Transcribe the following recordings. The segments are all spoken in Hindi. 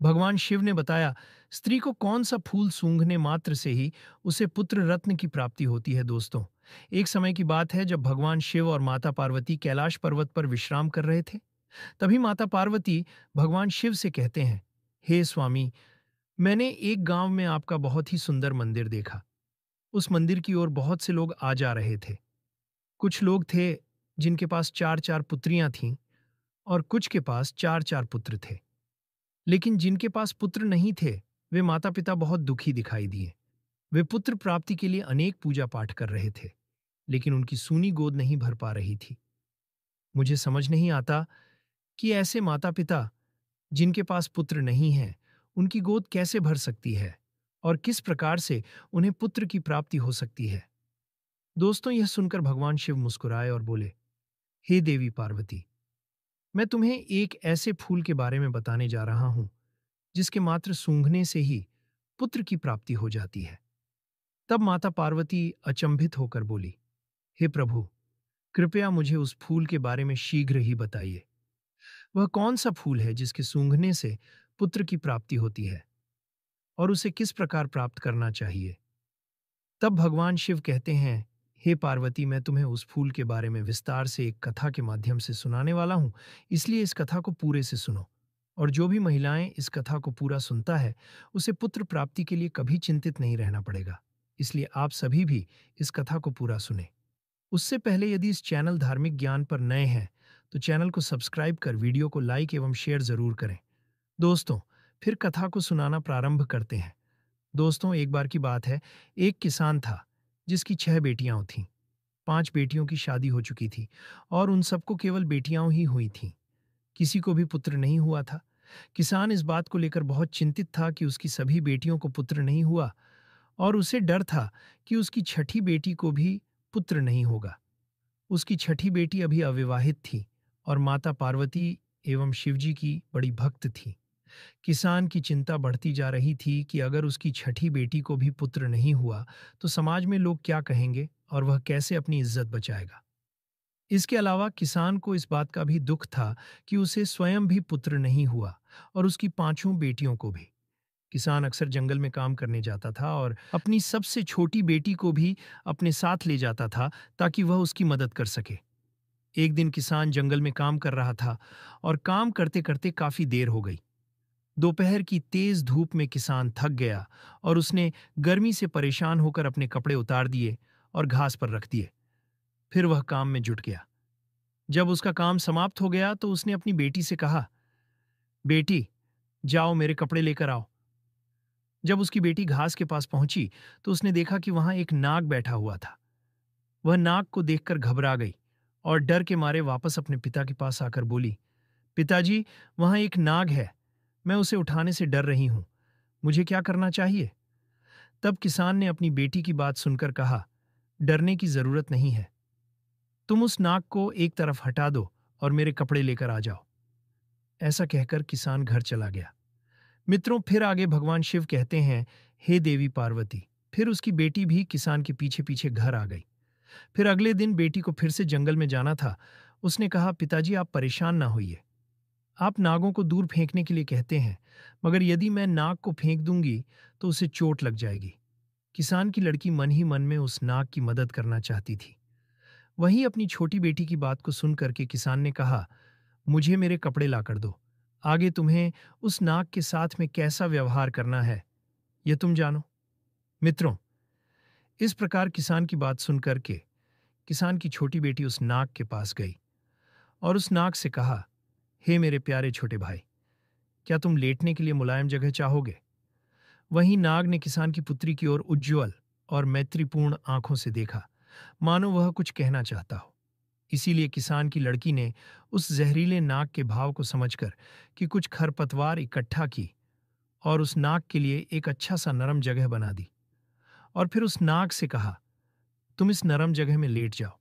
भगवान शिव ने बताया, स्त्री को कौन सा फूल सूंघने मात्र से ही उसे पुत्र रत्न की प्राप्ति होती है। दोस्तों, एक समय की बात है जब भगवान शिव और माता पार्वती कैलाश पर्वत पर विश्राम कर रहे थे। तभी माता पार्वती भगवान शिव से कहते हैं, हे स्वामी, मैंने एक गांव में आपका बहुत ही सुंदर मंदिर देखा। उस मंदिर की ओर बहुत से लोग आ जा रहे थे। कुछ लोग थे जिनके पास चार चार पुत्रियां थीं और कुछ के पास चार चार पुत्र थे। लेकिन जिनके पास पुत्र नहीं थे, वे माता पिता बहुत दुखी दिखाई दिए। वे पुत्र प्राप्ति के लिए अनेक पूजा पाठ कर रहे थे, लेकिन उनकी सूनी गोद नहीं भर पा रही थी। मुझे समझ नहीं आता कि ऐसे माता पिता जिनके पास पुत्र नहीं है, उनकी गोद कैसे भर सकती है और किस प्रकार से उन्हें पुत्र की प्राप्ति हो सकती है। दोस्तों, यह सुनकर भगवान शिव मुस्कुराए और बोले, हे देवी पार्वती, मैं तुम्हें एक ऐसे फूल के बारे में बताने जा रहा हूं जिसके मात्र सूंघने से ही पुत्र की प्राप्ति हो जाती है। तब माता पार्वती अचंभित होकर बोली, हे प्रभु, कृपया मुझे उस फूल के बारे में शीघ्र ही बताइए। वह कौन सा फूल है जिसके सूंघने से पुत्र की प्राप्ति होती है और उसे किस प्रकार प्राप्त करना चाहिए। तब भगवान शिव कहते हैं, हे पार्वती, मैं तुम्हें उस फूल के बारे में विस्तार से एक कथा के माध्यम से सुनाने वाला हूं, इसलिए इस कथा को पूरे से सुनो। और जो भी महिलाएं इस कथा को पूरा सुनता है, उसे पुत्र प्राप्ति के लिए कभी चिंतित नहीं रहना पड़ेगा। इसलिए आप सभी भी इस कथा को पूरा सुने। उससे पहले यदि इस चैनल धार्मिक ज्ञान पर नए हैं, तो चैनल को सब्सक्राइब कर वीडियो को लाइक एवं शेयर जरूर करें। दोस्तों, फिर कथा को सुनाना प्रारंभ करते हैं। दोस्तों, एक बार की बात है, एक किसान था जिसकी 6 बेटियां थीं। 5 बेटियों की शादी हो चुकी थी और उन सबको केवल बेटियां ही हुई थीं। किसी को भी पुत्र नहीं हुआ था। किसान इस बात को लेकर बहुत चिंतित था कि उसकी सभी बेटियों को पुत्र नहीं हुआ और उसे डर था कि उसकी छठी बेटी को भी पुत्र नहीं होगा। उसकी छठी बेटी अभी अविवाहित थी और माता पार्वती एवं शिवजी की बड़ी भक्त थी। किसान की चिंता बढ़ती जा रही थी कि अगर उसकी छठी बेटी को भी पुत्र नहीं हुआ तो समाज में लोग क्या कहेंगे और वह कैसे अपनी इज्जत बचाएगा। इसके अलावा किसान को इस बात का भी दुख था कि उसे स्वयं भी पुत्र नहीं हुआ और उसकी 5 बेटियों को भी। किसान अक्सर जंगल में काम करने जाता था और अपनी सबसे छोटी बेटी को भी अपने साथ ले जाता था ताकि वह उसकी मदद कर सके। एक दिन किसान जंगल में काम कर रहा था और काम करते करते काफी देर हो गई। दोपहर की तेज धूप में किसान थक गया और उसने गर्मी से परेशान होकर अपने कपड़े उतार दिए और घास पर रख दिए। फिर वह काम में जुट गया। जब उसका काम समाप्त हो गया तो उसने अपनी बेटी से कहा, बेटी, जाओ मेरे कपड़े लेकर आओ। जब उसकी बेटी घास के पास पहुंची तो उसने देखा कि वहां एक नाग बैठा हुआ था। वह नाग को देखकर घबरा गई और डर के मारे वापस अपने पिता के पास आकर बोली, पिताजी, वहां एक नाग है। मैं उसे उठाने से डर रही हूं। मुझे क्या करना चाहिए? तब किसान ने अपनी बेटी की बात सुनकर कहा, डरने की जरूरत नहीं है। तुम उस नाग को एक तरफ हटा दो और मेरे कपड़े लेकर आ जाओ। ऐसा कहकर किसान घर चला गया। मित्रों, फिर आगे भगवान शिव कहते हैं, हे देवी पार्वती। फिर उसकी बेटी भी किसान के पीछे पीछे घर आ गई। फिर अगले दिन बेटी को फिर से जंगल में जाना था। उसने कहा, पिताजी, आप परेशान ना होइए। आप नागों को दूर फेंकने के लिए कहते हैं, मगर यदि मैं नाग को फेंक दूंगी तो उसे चोट लग जाएगी। किसान की लड़की मन ही मन में उस नाग की मदद करना चाहती थी। वहीं अपनी छोटी बेटी की बात को सुन करके किसान ने कहा, मुझे मेरे कपड़े लाकर दो। आगे तुम्हें उस नाग के साथ में कैसा व्यवहार करना है, यह तुम जानो। मित्रों, इस प्रकार किसान की बात सुन करके किसान की छोटी बेटी उस नाग के पास गई और उस नाग से कहा, हे मेरे प्यारे छोटे भाई, क्या तुम लेटने के लिए मुलायम जगह चाहोगे? वहीं नाग ने किसान की पुत्री की ओर उज्ज्वल और मैत्रीपूर्ण आंखों से देखा, मानो वह कुछ कहना चाहता हो। इसीलिए किसान की लड़की ने उस जहरीले नाग के भाव को समझकर कि कुछ खरपतवार इकट्ठा की और उस नाग के लिए एक अच्छा सा नरम जगह बना दी और फिर उस नाग से कहा, तुम इस नरम जगह में लेट जाओ।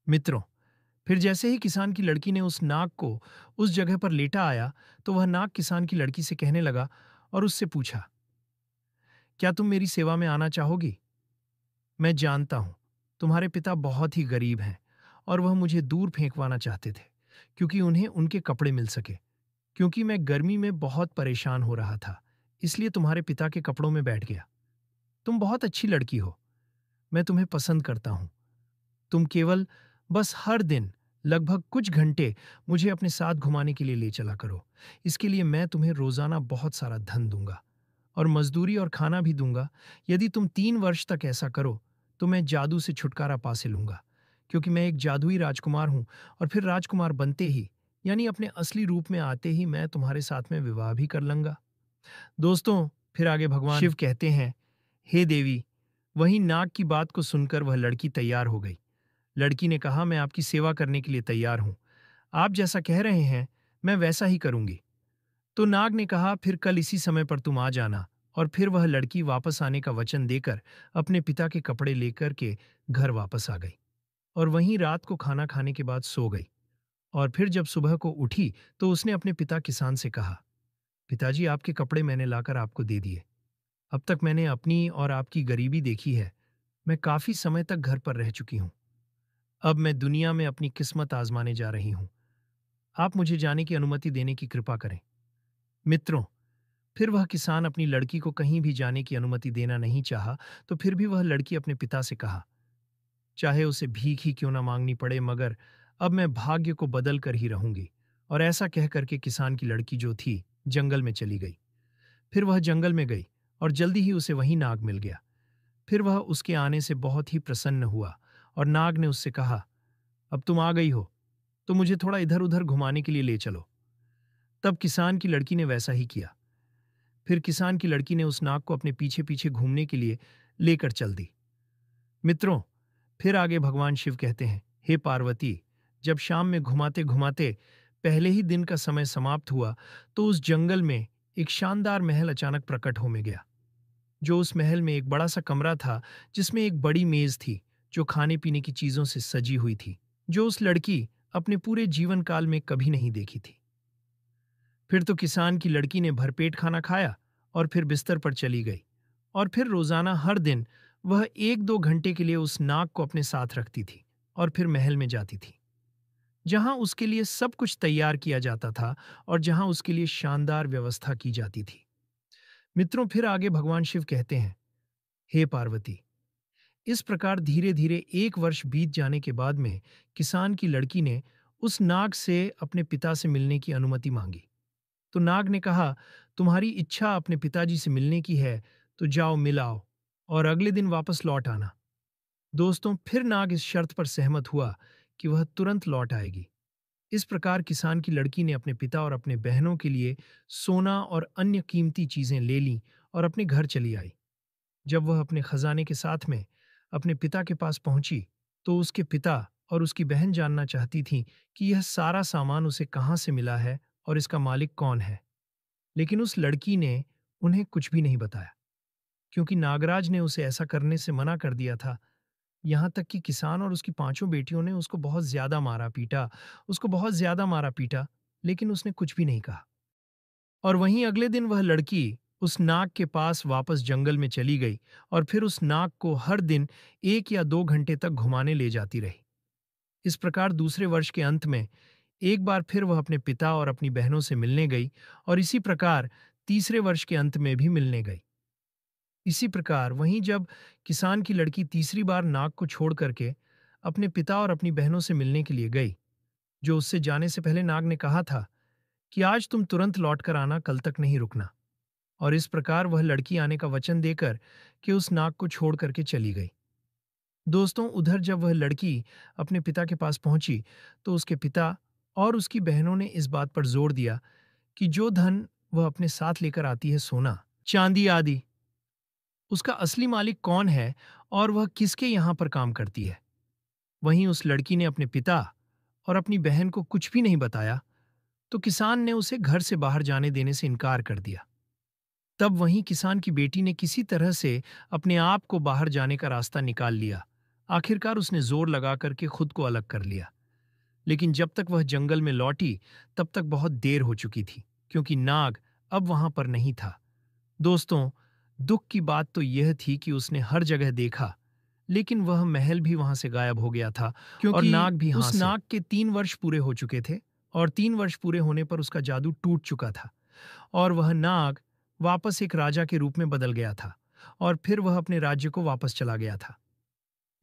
मित्रों, फिर जैसे ही किसान की लड़की ने उस नाग को उस जगह पर लेटा आया तो वह नाग किसान की लड़की से कहने लगा और उससे पूछा, क्या तुम मेरी सेवा में आना चाहोगी? मैं जानता हूं तुम्हारे पिता बहुत ही गरीब हैं और वह मुझे दूर फेंकवाना चाहते थे क्योंकि उन्हें उनके कपड़े मिल सके, क्योंकि मैं गर्मी में बहुत परेशान हो रहा था, इसलिए तुम्हारे पिता के कपड़ों में बैठ गया। तुम बहुत अच्छी लड़की हो, मैं तुम्हें पसंद करता हूँ। तुम केवल बस हर दिन लगभग कुछ घंटे मुझे अपने साथ घुमाने के लिए ले चला करो। इसके लिए मैं तुम्हें रोजाना बहुत सारा धन दूंगा और मजदूरी और खाना भी दूंगा। यदि तुम 3 वर्ष तक ऐसा करो तो मैं जादू से छुटकारा पा से लूंगा, क्योंकि मैं एक जादुई राजकुमार हूं। और फिर राजकुमार बनते ही, यानी अपने असली रूप में आते ही, मैं तुम्हारे साथ में विवाह भी कर लूंगा। दोस्तों, फिर आगे भगवान शिव कहते हैं, हे देवी। वहीं नाग की बात को सुनकर वह लड़की तैयार हो गई। लड़की ने कहा, मैं आपकी सेवा करने के लिए तैयार हूं। आप जैसा कह रहे हैं मैं वैसा ही करूंगी। तो नाग ने कहा, फिर कल इसी समय पर तुम आ जाना। और फिर वह लड़की वापस आने का वचन देकर अपने पिता के कपड़े लेकर के घर वापस आ गई और वहीं रात को खाना खाने के बाद सो गई। और फिर जब सुबह को उठी तो उसने अपने पिता किसान से कहा, पिताजी, आपके कपड़े मैंने लाकर आपको दे दिए। अब तक मैंने अपनी और आपकी गरीबी देखी है। मैं काफी समय तक घर पर रह चुकी हूं। अब मैं दुनिया में अपनी किस्मत आजमाने जा रही हूं। आप मुझे जाने की अनुमति देने की कृपा करें। मित्रों, फिर वह किसान अपनी लड़की को कहीं भी जाने की अनुमति देना नहीं चाहा, तो फिर भी वह लड़की अपने पिता से कहा, चाहे उसे भीख ही क्यों ना मांगनी पड़े, मगर अब मैं भाग्य को बदल कर ही रहूंगी। और ऐसा कह करके किसान की लड़की जो थी जंगल में चली गई। फिर वह जंगल में गई और जल्दी ही उसे वहीं नाग मिल गया। फिर वह उसके आने से बहुत ही प्रसन्न हुआ और नाग ने उससे कहा, अब तुम आ गई हो तो मुझे थोड़ा इधर उधर घुमाने के लिए ले चलो। तब किसान की लड़की ने वैसा ही किया। फिर किसान की लड़की ने उस नाग को अपने पीछे पीछे घूमने के लिए लेकर चल दी। मित्रों, फिर आगे भगवान शिव कहते हैं, हे पार्वती, जब शाम में घुमाते घुमाते पहले ही दिन का समय समाप्त हुआ तो उस जंगल में एक शानदार महल अचानक प्रकट हो में गया। जो उस महल में एक बड़ा सा कमरा था जिसमें एक बड़ी मेज थी जो खाने पीने की चीजों से सजी हुई थी, जो उस लड़की अपने पूरे जीवन काल में कभी नहीं देखी थी। फिर तो किसान की लड़की ने भरपेट खाना खाया और फिर बिस्तर पर चली गई। और फिर रोजाना हर दिन वह 1-2 घंटे के लिए उस नाग को अपने साथ रखती थी और फिर महल में जाती थी, जहां उसके लिए सब कुछ तैयार किया जाता था और जहां उसके लिए शानदार व्यवस्था की जाती थी। मित्रों, फिर आगे भगवान शिव कहते हैं, हे पार्वती, इस प्रकार धीरे धीरे 1 वर्ष बीत जाने के बाद में किसान की लड़की ने उस नाग से अपने पिता से मिलने की अनुमति मांगी। तो नाग ने कहा, तुम्हारी इच्छा अपने पिताजी से मिलने की है तो जाओ मिल आओ और अगले दिन वापस लौट आना। दोस्तों, फिर नाग इस शर्त पर सहमत हुआ कि वह तुरंत लौट आएगी। इस प्रकार किसान की लड़की ने अपने पिता और अपने बहनों के लिए सोना और अन्य कीमती चीजें ले लीं और अपने घर चली आई। जब वह अपने खजाने के साथ में अपने पिता के पास पहुंची तो उसके पिता और उसकी बहन जानना चाहती थीं कि यह सारा सामान उसे कहाँ से मिला है और इसका मालिक कौन है। लेकिन उस लड़की ने उन्हें कुछ भी नहीं बताया, क्योंकि नागराज ने उसे ऐसा करने से मना कर दिया था। यहाँ तक कि किसान और उसकी 5 बेटियों ने उसको बहुत ज्यादा मारा पीटा, लेकिन उसने कुछ भी नहीं कहा। और वहीं अगले दिन वह लड़की उस नाग के पास वापस जंगल में चली गई और फिर उस नाग को हर दिन 1 या 2 घंटे तक घुमाने ले जाती रही। इस प्रकार दूसरे वर्ष के अंत में एक बार फिर वह अपने पिता और अपनी बहनों से मिलने गई और इसी प्रकार तीसरे वर्ष के अंत में भी मिलने गई। इसी प्रकार वहीं जब किसान की लड़की तीसरी बार नाग को छोड़ करके अपने पिता और अपनी बहनों से मिलने के लिए गई, जो उससे जाने से पहले नाग ने कहा था कि आज तुम तुरंत लौट कर आना, कल तक नहीं रुकना। और इस प्रकार वह लड़की आने का वचन देकर कि उस नाग को छोड़ करके चली गई। दोस्तों, उधर जब वह लड़की अपने पिता के पास पहुंची तो उसके पिता और उसकी बहनों ने इस बात पर जोर दिया कि जो धन वह अपने साथ लेकर आती है, सोना चांदी आदि, उसका असली मालिक कौन है और वह किसके यहाँ पर काम करती है। वहीं उस लड़की ने अपने पिता और अपनी बहन को कुछ भी नहीं बताया, तो किसान ने उसे घर से बाहर जाने देने से इनकार कर दिया। तब वहीं किसान की बेटी ने किसी तरह से अपने आप को बाहर जाने का रास्ता निकाल लिया। आखिरकार उसने जोर लगा करके खुद को अलग कर लिया। लेकिन जब तक वह जंगल में लौटी तब तक बहुत देर हो चुकी थी, क्योंकि नाग अब वहां पर नहीं था। दोस्तों, दुख की बात तो यह थी कि उसने हर जगह देखा, लेकिन वह महल भी वहां से गायब हो गया था, क्योंकि और नाग भी उस नाग के 3 वर्ष पूरे हो चुके थे और 3 वर्ष पूरे होने पर उसका जादू टूट चुका था और वह नाग वापस एक राजा के रूप में बदल गया था और फिर वह अपने राज्य को वापस चला गया था।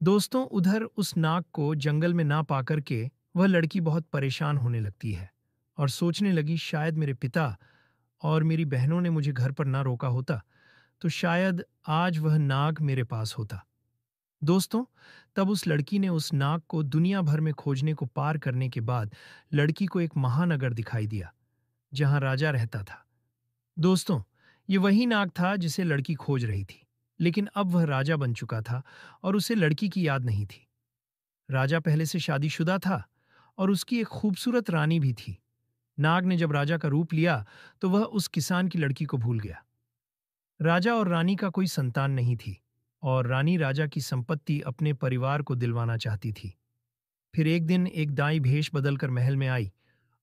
दोस्तों, उधर उस नाग को जंगल में ना पाकर के वह लड़की बहुत परेशान होने लगती है और सोचने लगी शायद मेरे पिता और मेरी बहनों ने मुझे घर पर ना रोका होता तो शायद आज वह नाग मेरे पास होता। दोस्तों, तब उस लड़की ने उस नाग को दुनिया भर में खोजने को पार करने के बाद लड़की को एक महानगर दिखाई दिया जहां राजा रहता था। दोस्तों, ये वही नाग था जिसे लड़की खोज रही थी, लेकिन अब वह राजा बन चुका था और उसे लड़की की याद नहीं थी। राजा पहले से शादीशुदा था और उसकी एक खूबसूरत रानी भी थी। नाग ने जब राजा का रूप लिया तो वह उस किसान की लड़की को भूल गया। राजा और रानी का कोई संतान नहीं थी और रानी राजा की संपत्ति अपने परिवार को दिलवाना चाहती थी। फिर एक दिन एक दाई भेष बदलकर महल में आई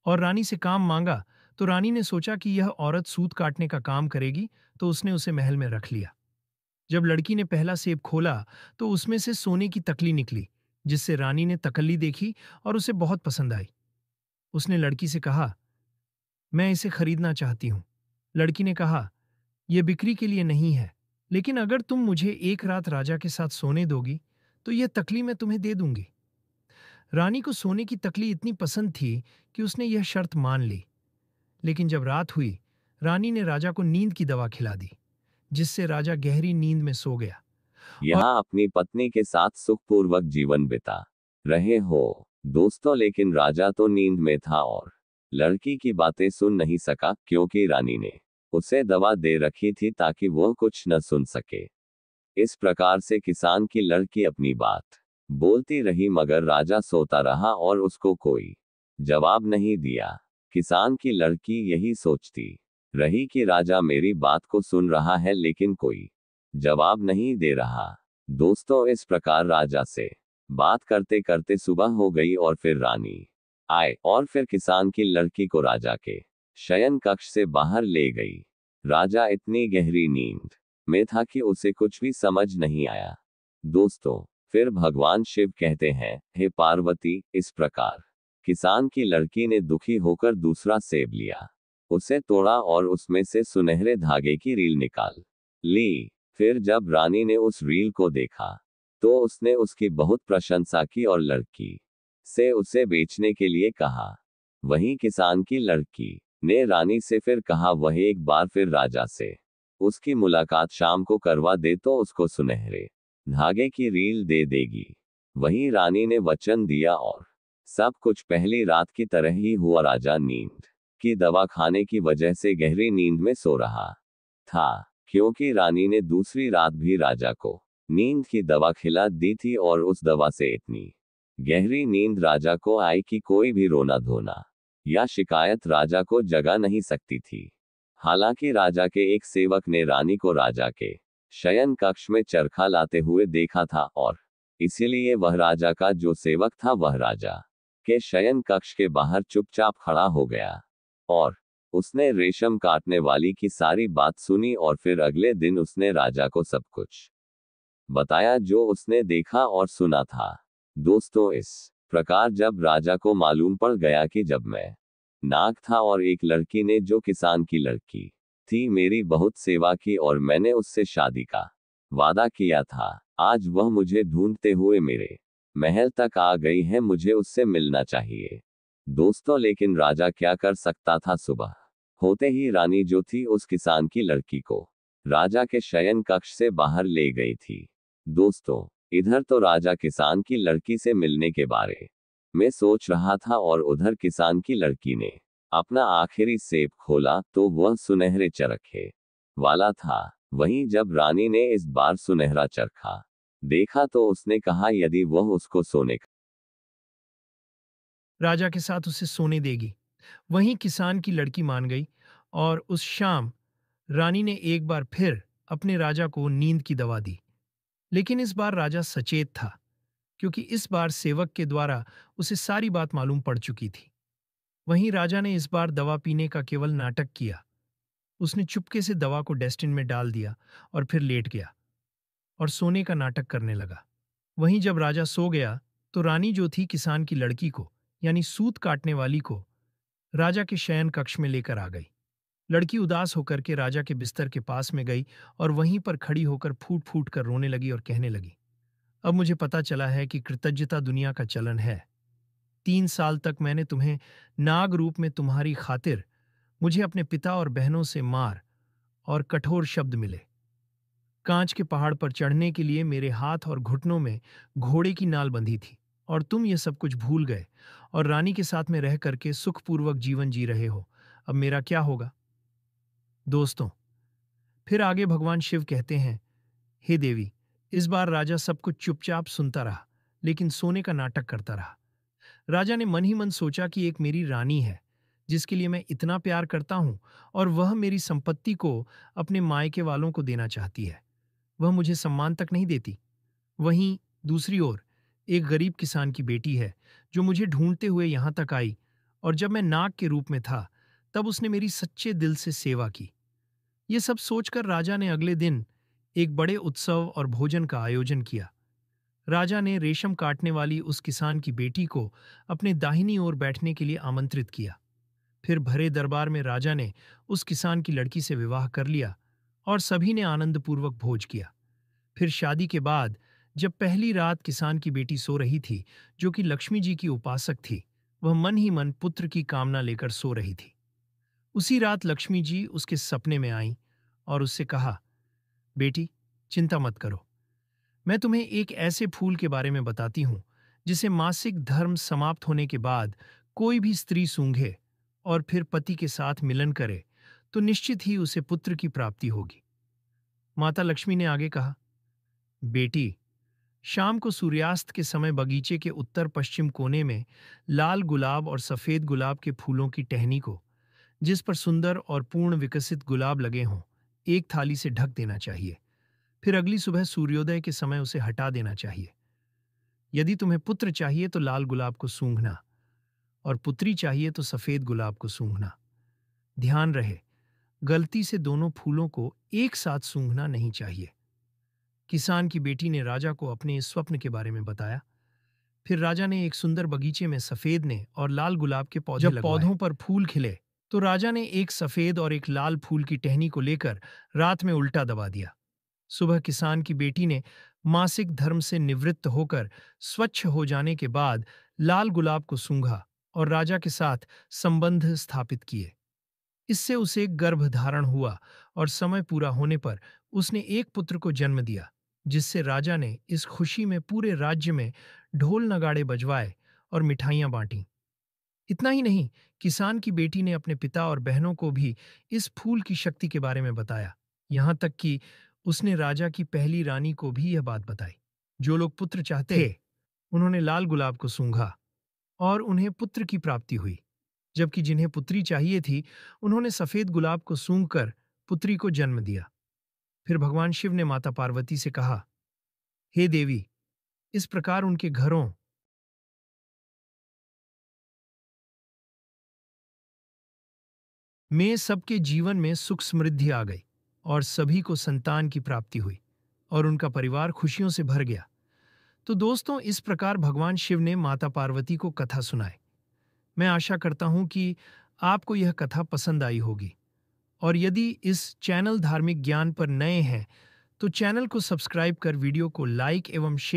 और रानी से काम मांगा तो रानी ने सोचा कि यह औरत सूत काटने का काम करेगी, तो उसने उसे महल में रख लिया। जब लड़की ने पहला सेब खोला तो उसमें से सोने की तकली निकली, जिससे रानी ने तकल्ली देखी और उसे बहुत पसंद आई। उसने लड़की से कहा, मैं इसे खरीदना चाहती हूँ। लड़की ने कहा, यह बिक्री के लिए नहीं है, लेकिन अगर तुम मुझे एक रात राजा के साथ सोने दोगी तो यह तकली मैं तुम्हें दे दूंगी। रानी को सोने की तकली इतनी पसंद थी कि उसने यह शर्त मान ली। लेकिन जब रात हुई, रानी ने राजा को नींद की दवा खिला दी, जिससे राजा गहरी नींद में सो गया। और यहाँ अपनी पत्नी के साथ सुखपूर्वक जीवन बिता रहे हो दोस्तों, लेकिन राजा तो नींद में था और लड़की की बातें सुन नहीं सका क्योंकि रानी ने उसे दवा दे रखी थी ताकि वह कुछ न सुन सके। इस प्रकार से किसान की लड़की अपनी बात बोलती रही मगर राजा सोता रहा और उसको कोई जवाब नहीं दिया। किसान की लड़की यही सोचती रही कि राजा मेरी बात को सुन रहा है लेकिन कोई जवाब नहीं दे रहा। दोस्तों, इस प्रकार राजा से बात करते करते सुबह हो गई और फिर रानी आए और फिर किसान की लड़की को राजा के शयन कक्ष से बाहर ले गई। राजा इतनी गहरी नींद में था कि उसे कुछ भी समझ नहीं आया। दोस्तों, फिर भगवान शिव कहते हैं, हे पार्वती, इस प्रकार किसान की लड़की ने दुखी होकर दूसरा सेब लिया, उसे तोड़ा और उसमें से सुनहरे धागे की रील निकाल ली। फिर जब रानी ने उस रील को देखा तो उसने उसकी बहुत प्रशंसा की और लड़की से उसे बेचने के लिए कहा। वहीं किसान की लड़की ने रानी से फिर कहा वह एक बार फिर राजा से उसकी मुलाकात शाम को करवा दे तो उसको सुनहरे धागे की रील दे देगी। वहीं रानी ने वचन दिया और सब कुछ पहली रात की तरह ही हुआ। राजा नींद की दवा खाने की वजह से गहरी नींद में सो रहा था, क्योंकि रानी ने दूसरी रात भी राजा को नींद की दवा खिला दी थी और उस दवा से इतनी गहरी नींद राजा को आई कि कोई भी रोना धोना या शिकायत राजा को जगा नहीं सकती थी। हालांकि राजा के एक सेवक ने रानी को राजा के शयन कक्ष में चरखा लाते हुए देखा था और इसीलिए वह राजा का जो सेवक था वह राजा के शयन कक्ष के बाहर चुपचाप खड़ा हो गया और उसने रेशम काटने वाली की सारी बात सुनी और फिर अगले दिन उसने राजा को सब कुछ बताया जो उसने देखा और सुना था। दोस्तों, इस प्रकार जब राजा को मालूम पड़ गया कि जब मैं नाग था और एक लड़की ने जो किसान की लड़की थी मेरी बहुत सेवा की और मैंने उससे शादी का वादा किया था, आज वह मुझे ढूंढते हुए मेरे महल तक आ गई है, मुझे उससे मिलना चाहिए। दोस्तों, लेकिन राजा क्या कर सकता था। सुबह होते ही रानी जो थी उस किसान की लड़की को राजा के शयन कक्ष से बाहर ले गई थी। दोस्तों, इधर तो राजा किसान की लड़की से मिलने के बारे में सोच रहा था और उधर किसान की लड़की ने अपना आखिरी सेब खोला तो वह सुनहरे चरखे वाला था। वहीं जब रानी ने इस बार सुनहरा चरखा देखा तो उसने कहा यदि वह उसको सोने का राजा के साथ उसे सोने देगी। वहीं किसान की लड़की मान गई और उस शाम रानी ने एक बार फिर अपने राजा को नींद की दवा दी। लेकिन इस बार राजा सचेत था, क्योंकि इस बार सेवक के द्वारा उसे सारी बात मालूम पड़ चुकी थी। वहीं राजा ने इस बार दवा पीने का केवल नाटक किया। उसने चुपके से दवा को डेस्टिन में डाल दिया और फिर लेट गया और सोने का नाटक करने लगा। वहीं जब राजा सो गया तो रानी जो थी किसान की लड़की को, यानी सूत काटने वाली को, राजा के शयन कक्ष में लेकर आ गई। लड़की उदास होकर के राजा के बिस्तर के पास में गई और वहीं पर खड़ी होकर फूट फूट कर रोने लगी और कहने लगी, अब मुझे पता चला है कि कृतज्ञता दुनिया का चलन है। 3 साल तक मैंने तुम्हें नाग रूप में तुम्हारी खातिर मुझे अपने पिता और बहनों से मार और कठोर शब्द मिले। कांच के पहाड़ पर चढ़ने के लिए मेरे हाथ और घुटनों में घोड़े की नाल बंधी थी और तुम ये सब कुछ भूल गए और रानी के साथ में रह करके सुखपूर्वक जीवन जी रहे हो। अब मेरा क्या होगा? दोस्तों, फिर आगे भगवान शिव कहते हैं, हे देवी, इस बार राजा सब कुछ चुपचाप सुनता रहा, लेकिन सोने का नाटक करता रहा। राजा ने मन ही मन सोचा कि एक मेरी रानी है जिसके लिए मैं इतना प्यार करता हूं और वह मेरी संपत्ति को अपने मायके वालों को देना चाहती है। वह मुझे सम्मान तक नहीं देती। वहीं दूसरी ओर एक गरीब किसान की बेटी है जो मुझे ढूंढते हुए यहां तक आई और जब मैं नाग के रूप में था तब उसने मेरी सच्चे दिल से सेवा की। ये सब सोचकर राजा ने अगले दिन एक बड़े उत्सव और भोजन का आयोजन किया। राजा ने रेशम काटने वाली उस किसान की बेटी को अपने दाहिनी ओर बैठने के लिए आमंत्रित किया। फिर भरे दरबार में राजा ने उस किसान की लड़की से विवाह कर लिया और सभी ने आनंदपूर्वक भोज किया। फिर शादी के बाद जब पहली रात किसान की बेटी सो रही थी, जो कि लक्ष्मी जी की उपासक थी, वह मन ही मन पुत्र की कामना लेकर सो रही थी। उसी रात लक्ष्मी जी उसके सपने में आईं और उससे कहा, बेटी, चिंता मत करो, मैं तुम्हें एक ऐसे फूल के बारे में बताती हूं जिसे मासिक धर्म समाप्त होने के बाद कोई भी स्त्री सूंघे और फिर पति के साथ मिलन करे तो निश्चित ही उसे पुत्र की प्राप्ति होगी। माता लक्ष्मी ने आगे कहा, बेटी, शाम को सूर्यास्त के समय बगीचे के उत्तर पश्चिम कोने में लाल गुलाब और सफेद गुलाब के फूलों की टहनी को, जिस पर सुंदर और पूर्ण विकसित गुलाब लगे हों, एक थाली से ढक देना चाहिए। फिर अगली सुबह सूर्योदय के समय उसे हटा देना चाहिए। यदि तुम्हें पुत्र चाहिए तो लाल गुलाब को सूंघना और पुत्री चाहिए तो सफेद गुलाब को सूंघना। ध्यान रहे, गलती से दोनों फूलों को एक साथ सूंघना नहीं चाहिए। किसान की बेटी ने राजा को अपने इस स्वप्न के बारे में बताया। फिर राजा ने एक सुंदर बगीचे में सफेद ने और लाल गुलाब के पौधे लगवाए। जब पौधों पर फूल खिले तो राजा ने एक सफेद और एक लाल फूल की टहनी को लेकर रात में उल्टा दबा दिया। सुबह किसान की बेटी ने मासिक धर्म से निवृत्त होकर स्वच्छ हो जाने के बाद लाल गुलाब को सूंघा और राजा के साथ संबंध स्थापित किए। इससे उसे गर्भ धारण हुआ और समय पूरा होने पर उसने एक पुत्र को जन्म दिया, जिससे राजा ने इस खुशी में पूरे राज्य में ढोल नगाड़े बजवाए और मिठाइयां बांटी। इतना ही नहीं, किसान की बेटी ने अपने पिता और बहनों को भी इस फूल की शक्ति के बारे में बताया। यहां तक कि उसने राजा की पहली रानी को भी यह बात बताई। जो लोग पुत्र चाहते थे, उन्होंने लाल गुलाब को सूंघा और उन्हें पुत्र की प्राप्ति हुई, जबकि जिन्हें पुत्री चाहिए थी, उन्होंने सफेद गुलाब को सूंघकर पुत्री को जन्म दिया। फिर भगवान शिव ने माता पार्वती से कहा, हे देवी, इस प्रकार उनके घरों में सबके जीवन में सुख समृद्धि आ गई और सभी को संतान की प्राप्ति हुई और उनका परिवार खुशियों से भर गया। तो दोस्तों, इस प्रकार भगवान शिव ने माता पार्वती को कथा सुनाई। मैं आशा करता हूं कि आपको यह कथा पसंद आई होगी और यदि इस चैनल धार्मिक ज्ञान पर नए हैं तो चैनल को सब्सक्राइब कर वीडियो को लाइक एवं शेयर